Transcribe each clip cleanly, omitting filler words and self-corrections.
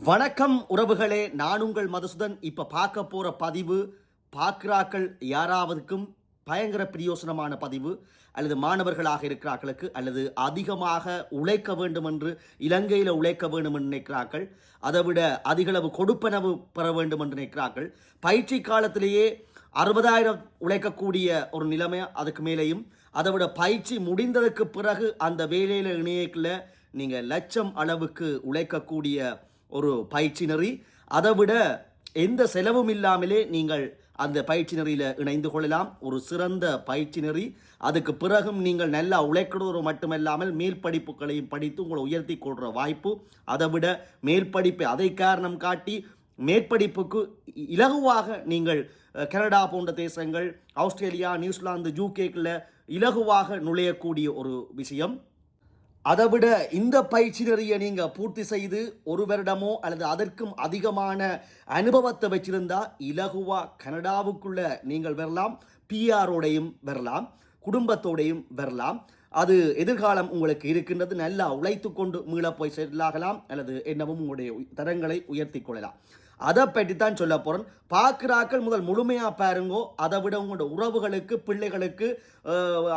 வணக்கம் உறவுகளே, நான் உங்கள் மதுசூதன். இப்போ பார்க்க போகிற பதிவு பார்க்குறாக்கள் யாராவதுக்கும் பயங்கர பிரயோசனமான பதிவு, அல்லது மாணவர்களாக இருக்கிறார்களுக்கு, அல்லது அதிகமாக உழைக்க வேண்டும் என்று இலங்கையில் உழைக்க வேண்டும் என்று நினைக்கிறார்கள், அதை விட அதிகளவு கொடுப்பனவு பெற வேண்டும் என்று நினைக்கிறார்கள். பயிற்சி காலத்திலேயே 60,000 உழைக்கக்கூடிய ஒரு நிலைமை, அதுக்கு மேலேயும் அதை விட பயிற்சி முடிந்ததுக்கு பிறகு அந்த வேலையில் இணையக்கில் நீங்கள் லட்சம் அளவுக்கு உழைக்கக்கூடிய ஒரு பயிற்சி நெறி. அதை விட எந்த செலவும் இல்லாமலே நீங்கள் அந்த பயிற்சி நெறியில் இணைந்து கொள்ளலாம். ஒரு சிறந்த பயிற்சி நெறி. அதுக்கு பிறகும் நீங்கள் நல்லா உழைக்கிறது மட்டுமல்லாமல் மேல் படிப்புகளையும் படித்து உங்களை உயர்த்தி கொள்கிற வாய்ப்பு. அதை விட மேல் படிப்பை அதை காரணம் காட்டி மேற்படிப்புக்கு இலகுவாக நீங்கள் கனடா போன்ற தேசங்கள், ஆஸ்திரேலியா, நியூசிலாந்து, யூகேக்குள்ள இலகுவாக நுழையக்கூடிய ஒரு விஷயம். அதை விட இந்த பயிற்சி நெறியை நீங்கள் பூர்த்தி செய்து ஒரு வருடமோ அல்லது அதற்கும் அதிகமான அனுபவத்தை வச்சிருந்தா இலகுவாக கனடாவுக்குள்ள நீங்கள் வரலாம். பிஆரோடையும் வரலாம், குடும்பத்தோடையும் வரலாம். அது எதிர்காலம் உங்களுக்கு இருக்கின்றது. நல்லா உழைத்து கொண்டு மீள போய் செல்லாகலாம், அல்லது என்னவும் உங்களுடைய தரங்களை உயர்த்தி கொள்ளலாம். அதை பற்றி தான் சொல்ல போகிறேன். பார்க்குறாக்கள் முதல் முழுமையாக பாருங்கோ. அதை விட உங்களோட உறவுகளுக்கு, பிள்ளைகளுக்கு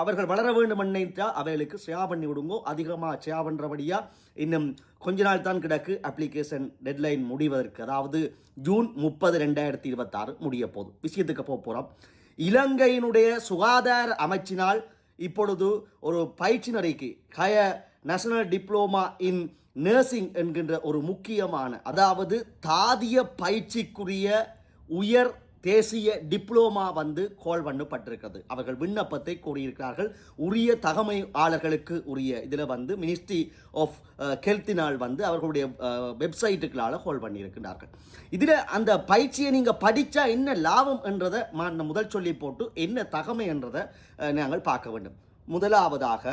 அவர்கள் வளர வேண்டும் நினைத்தா அவைகளுக்கு ஷேர் பண்ணி விடுங்கோ. அதிகமாக ஷேர் பண்ணுறபடியாக இன்னும் கொஞ்ச நாள் தான் கிடக்கு அப்ளிகேஷன் டெட்லைன் முடிவதற்கு. அதாவது ஜூன் 30, 2026 முடிய போகுது. விஷயத்துக்கு போகிறோம். இலங்கையினுடைய சுகாதார அமைச்சினால் இப்பொழுது ஒரு பயிற்சி நெறிக்கு ஹய நேஷனல் டிப்ளோமா இன் நர்சிங் என்கின்ற ஒரு முக்கியமான, அதாவது தாதிய பயிற்சிக்குரிய உயர் தேசிய டிப்ளோமா கோல் பண்ணப்பட்டிருக்கிறது. அவர்கள் விண்ணப்பத்தை கூறியிருக்கிறார்கள். உரிய தகமையாளர்களுக்கு உரிய இதில் மினிஸ்ட்ரி ஆஃப் ஹெல்த்தினால் அவர்களுடைய வெப்சைட்டுகளால் கோல் பண்ணியிருக்கிறார்கள். இதில் அந்த பயிற்சியை நீங்கள் படித்தா என்ன லாபம் என்றதை முதல் சொல்லி போட்டு என்ன தகமை என்றதை நாங்கள் பார்க்க வேண்டும். முதலாவதாக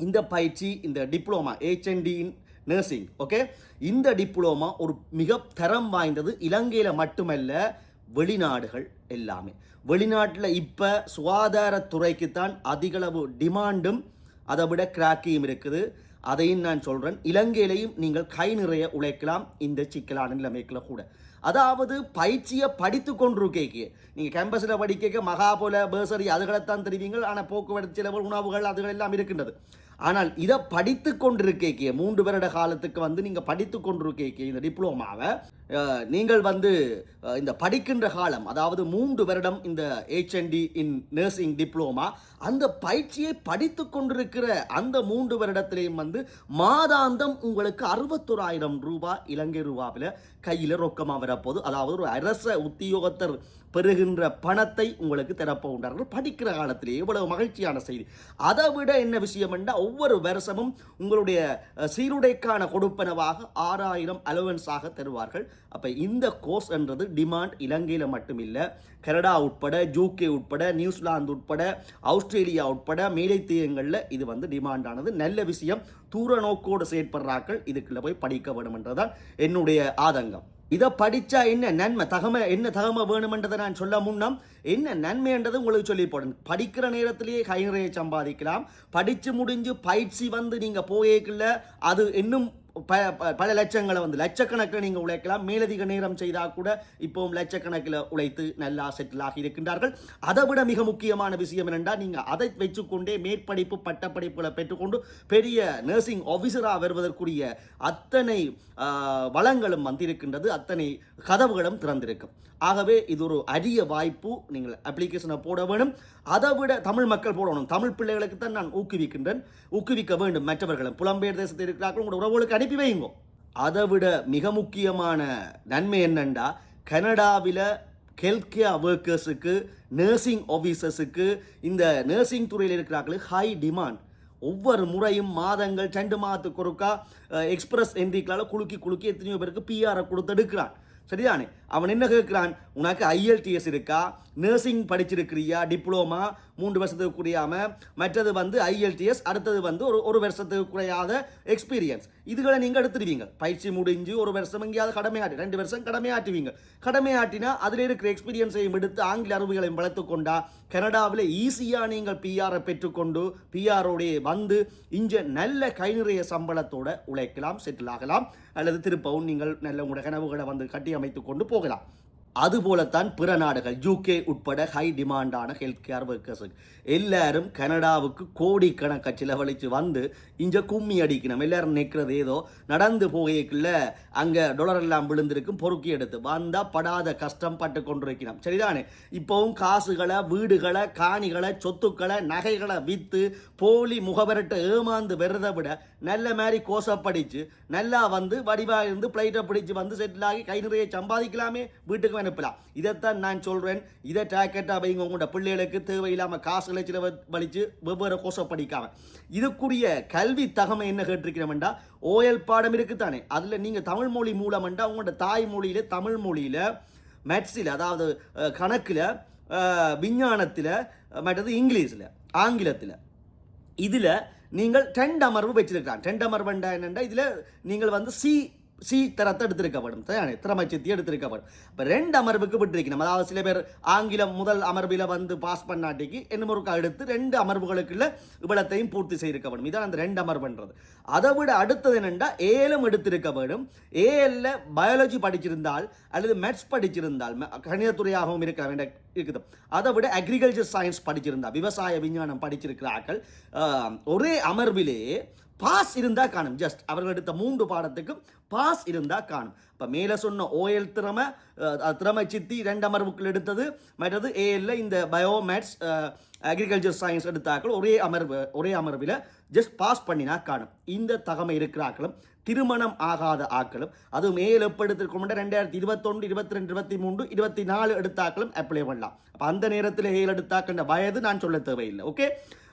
இந்த பயிற்சி, இந்த டிப்ளோமா HND இன் நர்சிங், ஓகே, இந்த டிப்ளோமா ஒரு மிக தரம் வாய்ந்தது. இலங்கையில் மட்டுமல்ல, வெளிநாடுகள் எல்லாமே. வெளிநாட்டில் இப்போ சுகாதாரத்துறைக்குத்தான் அதிகளவு டிமாண்டும் அதை விட கிராக்கியும் இருக்குது. அதையும் நான் சொல்கிறேன். இலங்கையிலையும் நீங்கள் கை நிறைய உழைக்கலாம் இந்த சிக்கலான நிலைமைக்குள்ள கூட. அதாவது பயிற்சியை படித்து கொண்டிருக்கேக்கு நீங்கள் கேம்பஸில் படிக்க மகாபோல பேர்சரி அதுகளைத்தான் தெரிவிங்கள். ஆனால் போக்குவரத்து செலவு, உணவுகள் அதுகள் எல்லாம் இருக்கின்றது. ஆனால் இதை படித்து கொண்டிருக்கேக்கிய 3 வருட காலத்துக்கு நீங்கள் படித்து கொண்டிருக்கேக்கிய இந்த டிப்ளோமாவை நீங்கள் இந்த படிக்கின்ற காலம், அதாவது 3 வருடம் இந்த HND இன் நர்சிங் டிப்ளோமா, அந்த பயிற்சியை படித்து கொண்டிருக்கிற அந்த 3 வருடத்திலேயும் மாதாந்தம் உங்களுக்கு 61,000 ரூபாய் இலங்கை ரூபாவில் கையில் ரொக்கமாக வரப்போகுது. அதாவது ஒரு அரச உத்தியோகத்தர் பெறுகின்ற பணத்தை உங்களுக்கு தரப்போகின்றார்கள் படிக்கிற காலத்திலேயே. இவ்வளவு மகிழ்ச்சியான செய்தி. அதை விட என்ன விஷயம் என்றால், ஒவ்வொரு வருஷமும் உங்களுடைய சீருடைக்கான கொடுப்பனவாக 6,000 அலவன்ஸாக தருவார்கள். அப்போ இந்த கோர்ஸ் என்றது டிமாண்ட் இலங்கையில் மட்டுமில்லை, கனடா உட்பட, UK உட்பட, நியூசிலாந்து உட்பட, ஆஸ்திரேலியா உட்பட மேலைத்தீயங்களில் இது டிமாண்டானது. நல்ல விஷயம். தூர நோக்கோடு செயற்படுறாக்கள் இதுக்குள்ள போய் படிக்க வேண்டும் என்றதான் என்னுடைய ஆதங்கம். இதை படித்தா என்ன நன்மை, என்ன தகமை வேணுமென்றதை நான் சொல்ல முன்னம் என்ன நன்மைன்றது உங்களுக்கு சொல்லி போடணும். படிக்கிற நேரத்திலேயே கை நிறைய சம்பாதிக்கலாம். படித்து முடிஞ்சு பயிற்சி நீங்கள் போயேக்குள்ள அது இன்னும் பல லட்சங்களை லட்சக்கணக்கில் நீங்கள் உழைக்கலாம். மேலதிக நேரம் செய்தால் கூட இப்போவும் லட்சக்கணக்கில் உழைத்து நல்லா செட்டில் ஆகி இருக்கின்றார்கள். அதை விட மிக முக்கியமான விஷயம் என்னென்றால், நீங்கள் அதை வச்சுக்கொண்டே மேற்படிப்பு பட்டப்படிப்புகளை பெற்றுக்கொண்டு பெரிய நர்சிங் ஆஃபீஸராக வருவதற்குரிய அத்தனை வளங்களும் வந்திருக்கின்றது, அத்தனை கதவுகளும் திறந்திருக்கும். ஆகவே இது ஒரு அரிய வாய்ப்பு. நீங்கள் அப்ளிகேஷனை போட வேணும். அதை விட தமிழ் மக்கள் போடணும். தமிழ் பிள்ளைகளுக்கு தான் நான் ஊக்குவிக்கின்றேன். ஊக்குவிக்க வேண்டும். மற்றவர்களும் புலம்பெயர் தேசத்தில் இருக்கிறார்கள், உங்களோட உறவுகளுக்கு அனுப்பி வைங்க. அதை விட மிக முக்கியமான நன்மை என்னென்னா, கனடாவில் ஹெல்த் கேர் ஒர்க்கர்ஸுக்கு, நர்சிங் ஆஃபீஸர்ஸுக்கு, இந்த நர்சிங் துறையில் இருக்கிறார்களுக்கு ஹை டிமாண்ட். ஒவ்வொரு முறையும் மாதங்கள் 2 மாதத்துக்கு ஒருக்கா எக்ஸ்பிரஸ் என்ட்ரிக்களால் குலுக்கி எத்தனையோ பேருக்கு பிஆரை கொடுத்து எடுக்கிறான். சரிதானே? அவன் என்ன கேட்குறான், உனக்கு IELTS இருக்கா, நர்சிங் படிச்சிருக்கிறியா, டிப்ளோமா 3 வருஷத்துக்கு குறையாம, மற்றது IELTS, அடுத்தது ஒரு வருஷத்துக்கு குறையாத எக்ஸ்பீரியன்ஸ். இதுகளை நீங்கள் எடுத்துடுவீங்க. பயிற்சி முடிஞ்சு 1 வருஷம் எங்கேயாவது கடமையாட்டி 2 வருஷம் கடமையாட்டுவீங்க. கடமையாட்டினா அதில் இருக்கிற எக்ஸ்பீரியன்ஸையும் எடுத்து ஆங்கில அறிவுகளையும் வளர்த்து கொண்டா கனடாவில் ஈஸியாக நீங்கள் பிஆரை பெற்றுக்கொண்டு பிஆரோடைய இங்கே நல்ல கை நிறைய சம்பளத்தோடு உழைக்கலாம், செட்டில் ஆகலாம். அல்லது திருப்பவும் நீங்கள் நல்ல உங்களோட கனவுகளை வந்து கட்டி அமைத்து கொண்டு போகலாம். அதுபோலத்தான் பிற நாடுகள் யூகே உட்பட ஹை டிமாண்டான ஹெல்த் கேர் ஒர்க்கர்ஸ் எல்லாரும் கனடாவுக்கு கோடிக்கணக்காக செலவழித்து வந்து இங்கே கும்மி அடிக்கணும். எல்லாரும் நிற்கிறது ஏதோ நடந்து போகைக்குள்ள அங்கே டொலர் எல்லாம் விழுந்திருக்கும் பொறுக்கி எடுத்து வந்தால் படாத கஷ்டம் பட்டு கொண்டிருக்கணும். சரிதானே? இப்போவும் காசுகளை வீடுகளை காணிகளை சொத்துக்களை நகைகளை விற்று போலி முகவரட்டை ஏமாந்து வெறதை விட நல்ல மாதிரி கோசப்படிச்சு நல்லா வந்து வடிவாக இருந்து பிளைட்டை பிடிச்சி வந்து செட்டில் ஆகி கை நிறைய சம்பாதிக்கலாமே, வீட்டுக்கு அனுப்பலாம். இதைத்தான் நான் சொல்கிறேன். இதை டேக்கெட்டாக வைங்க. உங்களோட பிள்ளைகளுக்கு தேவையில்லாமல் காசுகளை செலவழித்து வெவ்வேறு கோர்ஸை படிக்காமல். இதுக்குரிய கல்வி தகமை என்ன கேட்டிருக்கிறோம்டா, ஓஎல் பாடம் இருக்குத்தானே, அதில் நீங்கள் தமிழ் மொழி மூலம்ண்டா உங்களோட தாய்மொழியில் தமிழ் மொழியில் மேத்ஸில் அதாவது கணக்கில் விஞ்ஞானத்தில் மற்றது இங்கிலீஷில் ஆங்கிலத்தில் இதில் நீங்கள் 2 அமர்வு வச்சிருக்கலாம். 2 அமர்வுண்டா என்னென்னா இதில் நீங்கள் வந்து சி தரத்தை எடுத்திருக்கப்படும், திறமைச்சத்தி எடுத்திருக்கப்படும். இப்போ 2 அமர்வுக்கு விட்டுருக்கணும். அதாவது சில பேர் ஆங்கிலம் முதல் அமர்வில் வந்து பாஸ் பண்ணாட்டிக்கு என்ன ஒரு எடுத்து 2 அமர்வுகளுக்குள்ள இவ்வளத்தையும் பூர்த்தி செய்திருக்கப்படும். இதான் அந்த 2 அமர்வுன்றது. அதை விட அடுத்தது என்னென்னா ஏலும் எடுத்திருக்க வேண்டும். ஏஎல்ல பயாலஜி படிச்சிருந்தால் அல்லது மேத்ஸ் படிச்சிருந்தால் கணிதத்துறையாகவும் இருக்க வேண்டிய இருக்குது. அதை விட அக்ரிகல்ச்சர் சயின்ஸ் படிச்சிருந்தால் விவசாய விஞ்ஞானம் படிச்சிருக்கிறார்கள் ஒரே அமர்விலே பாஸ் இருந்தால் காணும். ஜஸ்ட் அவர்கள் எடுத்த 3 பாடத்துக்கும் பாஸ் இருந்தால் காணும். இப்போ மேலே சொன்ன ஓஎல் திறமை சித்தி 2 அமர்வுக்குள் எடுத்தது, மற்றது ஏஎல்ல இந்த பயோ மேத்ஸ் அக்ரிகல்ச்சர் சயின்ஸ் எடுத்தாக்கள் ஒரே அமர்வில் ஜஸ்ட் பாஸ் பண்ணினா காணும். இந்த தகமை இருக்கிறாக்களும் திருமணம் ஆகாத ஆக்களும் அதுவும் மேல் எப்போ எடுத்திருக்கோம் 2021 22 23 24 எடுத்தாக்களும் அப்ளை பண்ணலாம். அப்போ அந்த நேரத்தில் ஏழு எடுத்தாக்கின்ற வயது நான் சொல்ல தேவையில்லை. ஓகே,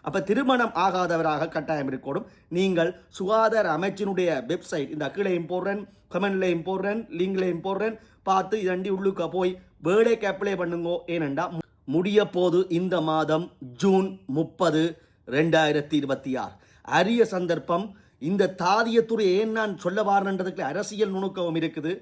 அப்போ திருமணம் ஆகாதவராக கட்டாயம் இருக்கணும். நீங்கள் சுகாதார அமைச்சினுடைய வெப்சைட் இந்த கீழையும் போடுறேன், கமெண்ட்லையும் போடுறேன், லிங்க்லையும் போடுறேன், பார்த்து இதண்டி உள்ளுக்க போய் வேலைக்கு அப்ளை பண்ணுங்கோ. ஏனெண்டா முடிய போது இந்த மாதம் ஜூன் 30 2026 அரிய சந்தர்ப்பம். இந்த தாதியத்துறை ஏன் நான் சொல்ல வாரன்றதுக்கு அரசியல் நுணுக்கவும் இருக்குது,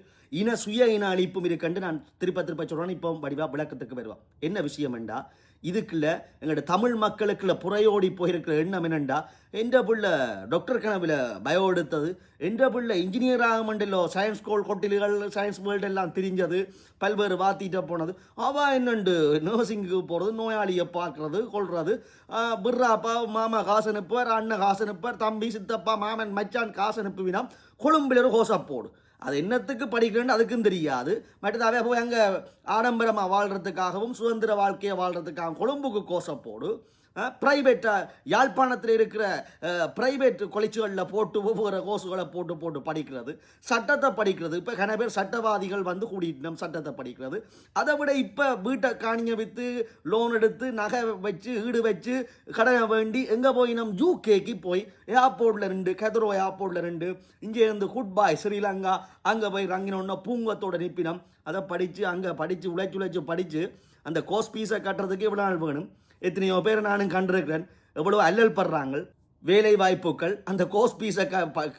சுய இன அழிப்பும் இருக்குன்னு நான் திருப்ப சொல்கிறேன். இப்போ வடிவா விளக்கத்துக்கு வருவான். என்ன விஷயம் என்றா, இதுக்குள்ள எங்களோட தமிழ் மக்களுக்குள்ள புறையோடி போயிருக்கிற எண்ணம் என்னண்டா, என்ற பிள்ளை டாக்டர் கனவில் பயோ எடுத்தது, என்ற பிள்ளை இன்ஜினியர் ஆக மண்டலோ சயின்ஸ் ஸ்கூல் கொட்டில்கள் சயின்ஸ் வேர்ல்டு எல்லாம் திரிஞ்சது, பல்வேறு வாத்திட்ட போனது, அவள் என்னண்டு நர்சிங்கு போகிறது, நோயாளியை பார்க்கறது கொள்வது, பிர்ராப்பா மாமா காசு அனுப்புவார், அண்ணன் காசு அனுப்புவார், தம்பி சித்தப்பா மாமன் மச்சான் காசு அனுப்புவினா கொழும்பில் ஒரு ஹோசப்போடு. அது என்னத்துக்கு படிக்கிறேன்னு அதுக்கும் தெரியாது. மற்றதாவே போய் அங்கே ஆடம்பரமாக வாழ்கிறதுக்காகவும் சுதந்திர வாழ்க்கையை வாழ்கிறதுக்காகவும் கொழும்புக்கு கோசப்போடு ப்ரைவேட்டாக யாழ்ப்பாணத்தில் இருக்கிற ப்ரைவேட் கொலைச்சுகளில் போட்டு ஒவ்வொரு கோர்ஸுகளை போட்டு படிக்கிறது, சட்டத்தை படிக்கிறது. இப்போ கன பேர் சட்டவாதிகள் வந்து கூட்டிட்டு சட்டத்தை படிக்கிறது. அதை விட இப்போ வீட்டை காணிங்க விற்று லோன் எடுத்து நகை வச்சு ஈடு வச்சு கடனை வேண்டி எங்கே போய் நம்ம யூகேக்கு போய் ஏர்போர்ட்டில் 2 கெதரோ ஏர்போர்ட்டில் 2 இங்கே இருந்து குட்பாய் ஸ்ரீலங்கா அங்கே போய் ரங்கினோன்னா பூங்கத்தோட நிற்பினம் அதை படித்து அங்கே படித்து உழைச்சி படித்து அந்த கோர்ஸ் பீஸை கட்டுறதுக்கு எவ்வளோ நாள் வேணும். எத்தனையோ பேர் நானும் கண்டிருக்கிறேன். எவ்வளோ அல்லல் படுறாங்க. வேலை வாய்ப்புகள் அந்த கோர்ஸ் பீஸை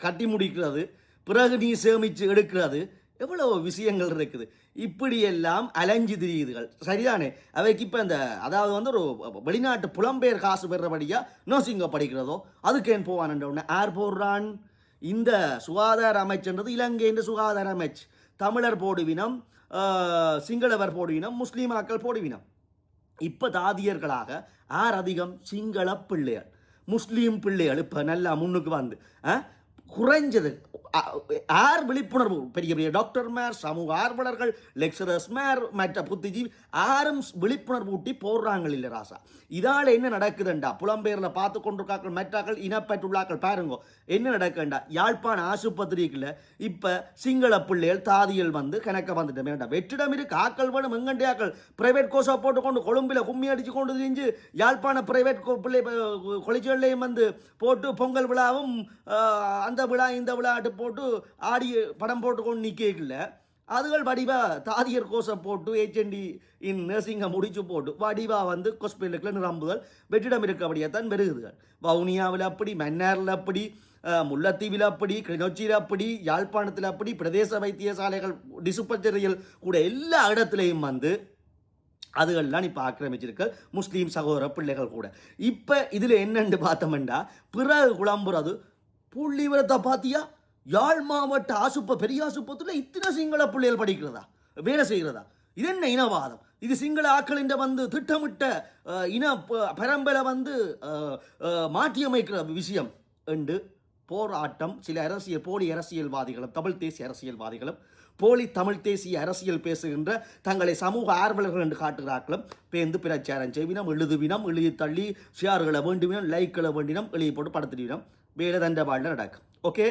கட்டி முடிக்கிறது, பிறகு நீ சேமித்து எடுக்கிறது, எவ்வளோ விஷயங்கள் இருக்குது. இப்படியெல்லாம் அலைஞ்சு திரியுதுகள். சரிதானே? அவைக்கு இப்போ இந்த அதாவது வந்து ஒரு வெளிநாட்டு புலம்பெயர் காசு பெறபடியாக நர்சிங்கை படிக்கிறதோ அதுக்கு ஏன் போவான்ன்ற உடனே யார் போடுறான்? இந்த சுகாதார அமைச்சன்றது இலங்கையின் சுகாதார அமைச்சு. தமிழர் போடுவினம், சிங்களவர் போடுவினம், முஸ்லீமாக்கள் போடுவினம். இப்போ தாதியர்களாக யார் அதிகம்? சிங்கள பிள்ளைகள், முஸ்லீம் பிள்ளைகள் இப்போ நல்லா முன்னுக்கு வந்து குறைஞ்சது யார் விழிப்புணர்வு பெரிய பெரிய டாக்டர் மேர், சமூக ஆர்வலர்கள், லெக்சரர்ஸ் மேர், மற்ற புத்திஜீவி யாரும் விழிப்புணர்வு ஊட்டி போடுறாங்க இல்லை ராசா. இதால் என்ன நடக்குதுண்டா, புலம்பெயரில் பார்த்து கொண்டிருக்காக்கள் மற்றாக்கள் இனப்பற்றுள்ளாக்கள் பாருங்க என்ன நடக்குண்டா. யாழ்ப்பாண ஆசுபத்திரிக்குள்ள இப்போ சிங்கள பிள்ளைகள் தாதிகள் வந்து கணக்க வந்துட்டு வேண்டாம். வெற்றிடம் இருக்கு, ஆக்கள் வேணும், எங்கண்டியாக்கள் பிரைவேட் கோர்ஸாக போட்டுக்கொண்டு கொழும்பில் கும்மி அடிச்சு கொண்டு தெரிஞ்சு யாழ்ப்பாண பிரைவேட் பிள்ளை கொலைச்சொல்லையும் வந்து போட்டு பொங்கல் விழாவும் அந்த விழா இந்த விழாட்டு போட்டு ஆடி படம் போட்டுக்கொண்டு நிற்கல. அதுகள் வடிவா தாதியர் கோசை போட்டு ஹெச்என்டி இன் நர்சிங்கை முடிச்சு போட்டு வடிவா வந்து ஹாஸ்பிட்டலுக்குள்ள நிரம்புதல் வெற்றிடம் இருக்கபடியாத்தான் பெருகுதுகள். வவுனியாவில் அப்படி, மன்னாரில் அப்படி, முல்லைத்தீவில் அப்படி, கிளிநொச்சியில் அப்படி, யாழ்ப்பாணத்தில் அப்படி, பிரதேச வைத்தியசாலைகள் டிசுபச்சரிகள் கூட எல்லா இடத்துலையும் வந்து அதுகள்லாம் இப்போ ஆக்கிரமிச்சிருக்க முஸ்லீம் சகோதர பிள்ளைகள் கூட. இப்போ இதில் என்னென்று பார்த்தோம்னா பிறகு குழம்புறது புள்ளி விவரத்தை பார்த்தியா, யாழ் மாவட்ட ஆசுப்ப பெரிய ஆசுப்பத்தில் இத்தனை சிங்கள பிள்ளைகள் படிக்கிறதா வேலை செய்கிறதா? இது என்ன இனவாதம்? இது சிங்கள ஆக்களின் வந்து திட்டமிட்ட இன பரம்பரை வந்து மாற்றியமைக்கிற விஷயம் என்று போராட்டம் சில போலி அரசியல்வாதிகளும் தமிழ் தேசிய அரசியல்வாதிகளும் போலி தமிழ் தேசிய அரசியல் பேசுகின்ற தங்களை சமூக ஆர்வலர்கள் என்று காட்டுகிறார்களும் பேர்ந்து பிரச்சாரம் செய்வினம், எழுதுவினம், எழுதி தள்ளி ஷேர்களை வேண்டுவினம், லைக்களை வேண்டினம், எழுதி போட்டு படுத்துவினம், வேலை தண்டபாடில் நடக்கும். ஓகே,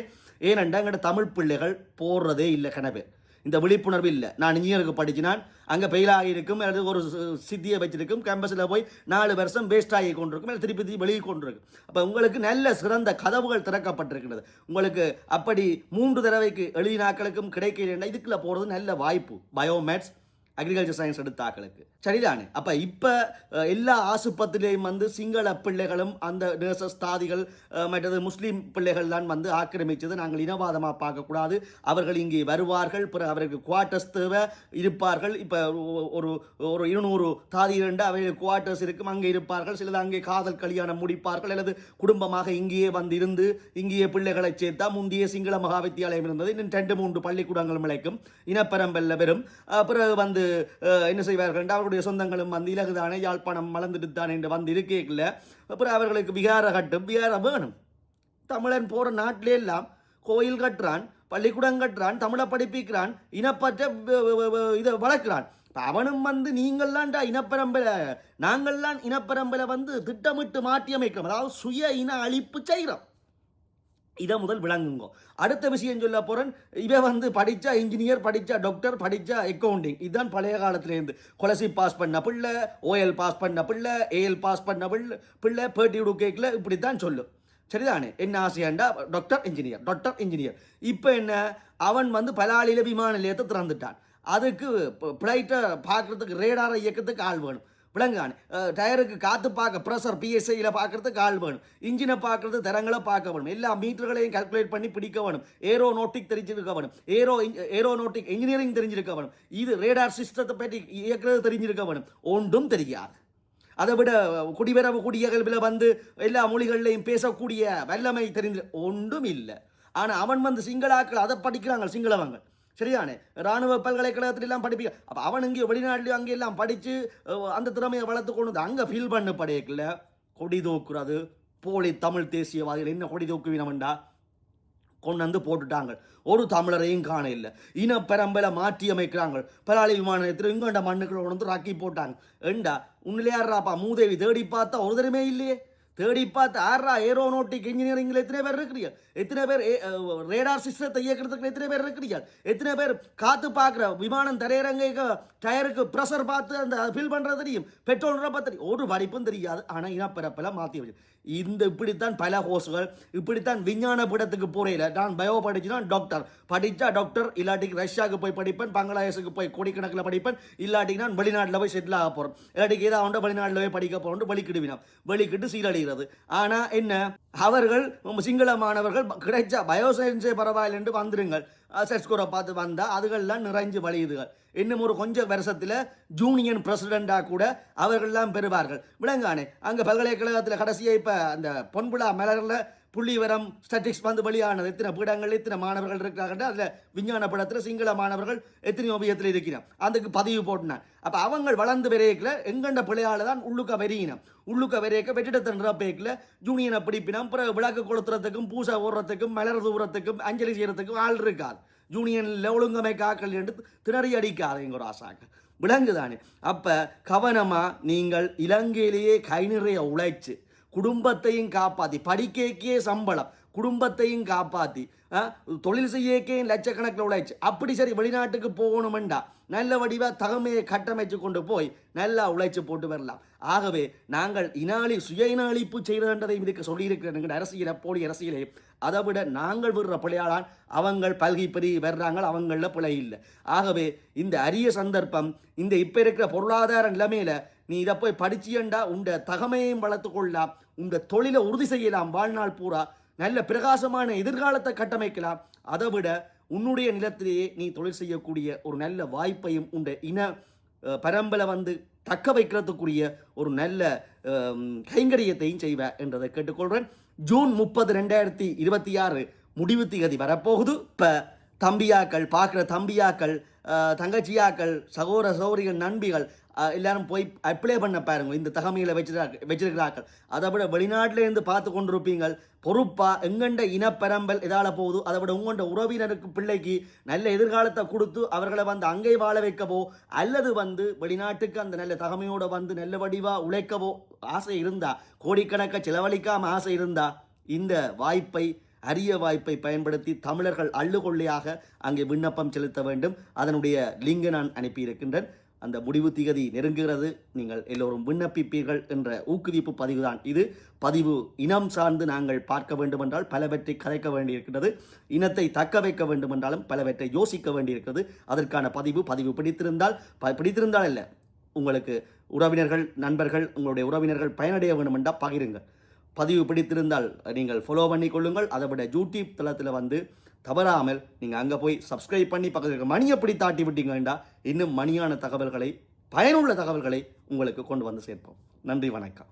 ஏனென்றா எங்கள்ட தமிழ் பிள்ளைகள் போடுறதே இல்லை கனவே. இந்த விழிப்புணர்வு இல்லை. நான் இன்ஜினியருக்கு படிச்சினான், அங்கே பெயிலாகி இருக்கும், அல்லது ஒரு சித்தியை வச்சிருக்கும், கேம்பஸில் போய் 4 வருஷம் வேஸ்ட் ஆகி கொண்டிருக்கும், இல்லை திருப்பி வெளியே கொண்டிருக்கும். அப்போ உங்களுக்கு நல்ல சிறந்த கதவுகள் திறக்கப்பட்டிருக்கிறது. உங்களுக்கு அப்படி 3 தடவைக்கு எழுதினாக்களுக்கும் கிடைக்கல, இதுக்குள்ள போகிறது நல்ல வாய்ப்பு. பயோமேட்ஸ், அக்ரிகல்ச்சர் சயின்ஸ் எடுத்தாக்களுக்கு சரிதானே. அப்போ இப்போ எல்லா ஆசுபத்திரிலையும் வந்து சிங்கள பிள்ளைகளும் அந்த நர்சஸ் தாதிகள் மற்றது முஸ்லீம் பிள்ளைகள் தான் வந்து ஆக்கிரமித்தது. நாங்கள் இனவாதமாக பார்க்கக்கூடாது. அவர்கள் இங்கே வருவார்கள், பிறகு அவருக்கு குவார்ட்டர்ஸ் தேவை இருப்பார்கள். இப்போ ஒரு 200 தாதி 2 அவைகள் குவார்ட்டர்ஸ் இருக்கும், அங்கே இருப்பார்கள். சிலது அங்கே காதல் கல்யாணம் முடிப்பார்கள், அல்லது குடும்பமாக இங்கேயே வந்து இருந்து இங்கேயே பிள்ளைகளை சேர்த்தா. முந்தைய சிங்கள மகா வித்தியாலயம் இருந்தது, இன்னும் 2-3 பள்ளிக்கூடங்கள் முளைக்கும் இனப்பரம்பல்ல வெறும். பிறகு வந்து என்ன செய்வார்கள், அவர்களுடைய சொந்தங்களும் வந்து இலகுதானே யாழ்ப்பாணம் மலர்ந்துட்டு தானே என்று வந்து இருக்கேக்கல. அப்புறம் அவர்களுக்கு விகார கட்டும், விகாரம் வேணும். தமிழன் போகிற நாட்டிலே எல்லாம் கோயில் கட்டுறான், பள்ளிக்கூடம் கட்டுறான், தமிழை படிப்பிக்கிறான், இனப்பற்ற இதை வளர்க்கிறான். அவனும் வந்து நீங்கள்லான்டா இனப்பரம்பரை, நாங்கள்லாம் இனப்பரம்பரை வந்து திட்டமிட்டு மாற்றி அமைக்கிறோம், அதாவது சுய இன அழிப்பு செய்கிறோம். இதை முதல் விளங்குங்க. அடுத்த விஷயம் சொல்ல போகிறேன். இவன் வந்து படித்தா இன்ஜினியர், படித்தா டாக்டர், படித்தா அக்கௌண்டிங். இதுதான் பழைய காலத்துலேருந்து கொலசி பாஸ் பண்ண பிள்ளை, ஓஎல் பாஸ் பண்ண பிள்ளை, ஏஎல் பாஸ் பண்ண பிள்ளை பேட்டி விடுக்கல இப்படித்தான் சொல்லும். சரிதானே. என்ன ஆசையாண்டா டாக்டர் இன்ஜினியர், டாக்டர் இன்ஜினியர். இப்போ என்ன, அவன் வந்து பலாலியில் விமான நிலையத்தை திறந்துட்டான். அதுக்கு ஃப்ளைட்டை பார்க்குறதுக்கு ரேடாரை இயக்கத்துக்கு ஆள் வேணும். விளங்கானு டயருக்கு காற்று பார்க்க ப்ரெஷர் பிஎஸ்ஐயில் பார்க்குறதுக்கு ஆள் வேணும். இன்ஜினை பார்க்குறது தரங்களை பார்க்க வேணும். எல்லா மீட்டர்களையும் கால்குலேட் பண்ணி பிடிக்க வேணும். ஏரோநாட்டிக் தெரிஞ்சிருக்க வேணும். ஏரோநாட்டிக் இன்ஜினியரிங் தெரிஞ்சிருக்க வேணும். இது ரேடார் சிஸ்டத்தை பற்றி இயக்கிறது தெரிஞ்சிருக்க வேணும். ஒன்றும் தெரியாது. அதை விட குடிவரவு குடியகல்வில் வந்து எல்லா மொழிகள்லையும் பேசக்கூடிய வல்லமை தெரிஞ்சு ஒன்றும் இல்லை. ஆனால் அவன் வந்து சிங்களாக்கள் அதை படிக்கிறாங்க, சிங்களவங்க சரிதானே. இராணுவ பல்கலைக்கழகத்திலாம் படிப்பிக்க. அப்போ அவன் இங்கே வெளிநாட்டிலையும் அங்கே எல்லாம் படித்து அந்த திறமையை வளர்த்து கொண்டு அங்கே ஃபீல் பண்ண படையக்கில் கொடி தூக்குறது. போலி தமிழ் தேசியவாதிகள் என்ன கொடி தூக்குவினவன்டா கொண்டு வந்து போட்டுட்டாங்க. ஒரு தமிழரையும் காண இல்லை. இனப்பரம்பலை மாற்றி அமைக்கிறாங்க. பலாலி விமான நிலையத்தில் இங்கண்ட மண்ணுக்களை கொண்டு வந்து ராக்கி போட்டாங்க. ஏண்டா உன்னிலையாடுறாப்பா மூதேவி தேடி பார்த்தா ஒரு தரமே இல்லையே. தேடி பார்த்து ஆறா ஏரோநாட்டிக் இன்ஜினியரிங்கில் எத்தனை பேர் இருக்கிறீங்க? எத்தனை பேர் ரேடார் சிஸ்டத்தை இயக்கிறதுக்கு எத்தனை பேர் இருக்கிறீங்க? எத்தனை பேர் காற்று பார்க்குற விமானம் தரையிறங்க டயருக்கு ப்ரெஷர் பார்த்து அந்த ஃபில் பண்ணுறது தெரியும், பெட்ரோல் நிரப்ப தெரியும், ஒரு படிப்பும் தெரியாது. ஆனால் இனப்பரப்பெல்லாம் மாற்றி வச்சு இந்த இப்படித்தான் பல கோர்ஸுகள். இப்படித்தான் விஞ்ஞான பீடத்துக்கு போறையில் நான் பயோ படிச்சுனா டாக்டர் படித்தா டாக்டர், இல்லாட்டிக்கு ரஷ்யாவுக்கு போய் படிப்பேன், பங்களாதேஷுக்கு போய் கோடிக்கணக்கில் படிப்பேன், இல்லாட்டிக்கு நான் வெளிநாட்டில் போய் செட்டில் ஆக போகிறோம், இல்லாட்டிக்கு ஏதாவது வெளிநாட்டில் போய் படிக்க போகிறோம், வெளிக்கிடுவினோம், வெளிக்கிட்டு சீரழிகிறது. ஆனால் என்ன, அவர்கள் சிங்கள மாணவர்கள் கிடைச்சா பயோசயின்ஸே பரவாயில்லை என்று வந்துருங்கள், செட் ஸ்கோரை பார்த்து வந்தால் அதுகள்லாம் நிறைஞ்சு வழியுதுகள். இன்னும் ஒரு கொஞ்சம் வருஷத்தில் ஜூனியன் பிரசிடெண்டாக கூட அவர்கள்லாம் பெறுவார்கள். விளங்கானே. அங்கே பல்கலைக்கழகத்தில் கடைசியாக இப்போ அந்த பொன்புழா மலரில் புள்ளி வரம் ஸ்டாட்டிக்ஸ் வந்து வெளியானது. எத்தனை பீடங்கள் எத்தனை மாணவர்கள் இருக்கிறார்கள், அதில் விஞ்ஞான படத்தில் சிங்கள மாணவர்கள் எத்தனை ஓவியத்தில் இருக்கிறான், அதுக்கு பதிவு போட்டினான். அப்போ அவங்க வளர்ந்து வரையக்கில் எங்கண்ட பிள்ளையால் தான் உள்ளுக்க வெறியினம். உள்ளுக்க வரையக்க வெற்றிடத்தை நிரப்பேக்கில் ஜூனியனை பிடிப்பினம். பிறகு விளக்கு கொளுத்துறதுக்கும் பூசை ஓடுறதுக்கும் மலர் தூரத்துக்கும் அஞ்சலி செய்கிறதுக்கும் ஆள் இருக்காது. ஜூனியனில் ஒழுங்கமை காக்கல் என்று திணறி அடிக்காது எங்கள் ஒரு ஆசாக்க விலங்குதானே. அப்போ கவனமாக நீங்கள் இலங்கையிலேயே கை நிறைய உழைச்சு குடும்பத்தையும் காப்பாற்றி, படிக்கே சம்பளம், குடும்பத்தையும் காப்பாற்றி தொழில் செய்யக்கே லட்சக்கணக்கில் உழைச்சு அப்படி சரி வெளிநாட்டுக்கு போகணுமெண்டா நல்ல வடிவாக தகமையை கட்டமைச்சு கொண்டு போய் நல்லா உழைச்சி போட்டு வரலாம். ஆகவே நாங்கள் சுய இன அழிப்பு செய்கிறதை இதுக்கு சொல்லியிருக்கிறேன். எங்கள் அரசியலை போலி அரசியலை அதை விட நாங்கள் விடுற பிள்ளையாளான் அவங்கள் பல்கி பெருகி வர்றாங்க, அவங்களில் பிழை இல்லை. ஆகவே இந்த அரிய சந்தர்ப்பம், இந்த இப்போ இருக்கிற பொருளாதார நிலைமையில் நீ இதை போய் படிச்சியண்டா உண்ட தகமையையும் வளர்த்து கொள்ளலாம், உண்ட தொழிலை உறுதி செய்யலாம், வாழ்நாள் பூரா நல்ல பிரகாசமான எதிர்காலத்தை கட்டமைக்கலாம். அதை விட உன்னுடைய நிலத்திலேயே நீ தொழில் செய்யக்கூடிய ஒரு நல்ல வாய்ப்பையும் உண்ட இன பரம்பலை வந்து தக்க வைக்கிறதுக்குரிய ஒரு நல்ல கைங்கரியத்தையும் செய்வேன் என்றதை கேட்டுக்கொள்கிறேன். ஜூன் 30, 2026 முடிவு திகதி வரப்போகுது. இப்போ தம்பியாக்கள் பார்க்குற தம்பியாக்கள், தங்கச்சியாக்கள், சகோதர சகோதரிகள், நண்பிகள் எல்லாரும் போய் அப்ளை பண்ண பாருங்க. இந்த தகமையில் வச்சிருக்கிறார்கள். அதை விட வெளிநாட்டிலேருந்து பார்த்து கொண்டிருப்பீங்கள். பொறுப்பாக எங்கண்ட இனப்பெரம்பல் எதால் போகுது, அதை விட உங்கள்ட உறவினருக்கு பிள்ளைக்கு நல்ல எதிர்காலத்தை கொடுத்து அவர்களை வந்து அங்கே வாழ வைக்கவோ அல்லது வந்து வெளிநாட்டுக்கு அந்த நல்ல தகமையோடு வந்து நல்ல வடிவாக உழைக்கவோ ஆசை இருந்தா, கோடிக்கணக்க செலவழிக்காமல் ஆசை இருந்தா, இந்த வாய்ப்பை அரிய வாய்ப்பை பயன்படுத்தி தமிழர்கள் அள்ளுகொள்ளையாக அங்கே விண்ணப்பம் செலுத்த வேண்டும். அதனுடைய லிங்கை நான் அனுப்பியிருக்கின்றேன். அந்த முடிவு திகதி நெருங்குகிறது. நீங்கள் எல்லோரும் விண்ணப்பிப்பீர்கள் என்ற ஊக்குவிப்பு பதிவு தான் இது. பதிவு இனம் சார்ந்து நாங்கள் பார்க்க வேண்டுமென்றால் பலவற்றை கதைக்க வேண்டியிருக்கிறது. இனத்தை தக்க வைக்க வேண்டுமென்றாலும் பலவற்றை யோசிக்க வேண்டியிருக்கிறது. அதற்கான பதிவு பிடித்திருந்தால் இல்லை, உங்களுக்கு உறவினர்கள், நண்பர்கள், உங்களுடைய உறவினர்கள் பயனடைய வேண்டுமென்றால் பகிருங்கள். பதிவு பிடித்திருந்தால் நீங்கள் ஃபாலோ பண்ணி கொள்ளுங்கள். அதை விட யூடியூப் தளத்தில் வந்து தவறாமல் நீங்கள் அங்கே போய் சப்ஸ்கிரைப் பண்ணி பக்கத்தில் மணியை பிடி தாட்டி விட்டீங்கன்னா இன்னும் மணியான தகவல்களை, பயனுள்ள தகவல்களை உங்களுக்கு கொண்டு வந்து சேர்ப்போம். நன்றி, வணக்கம்.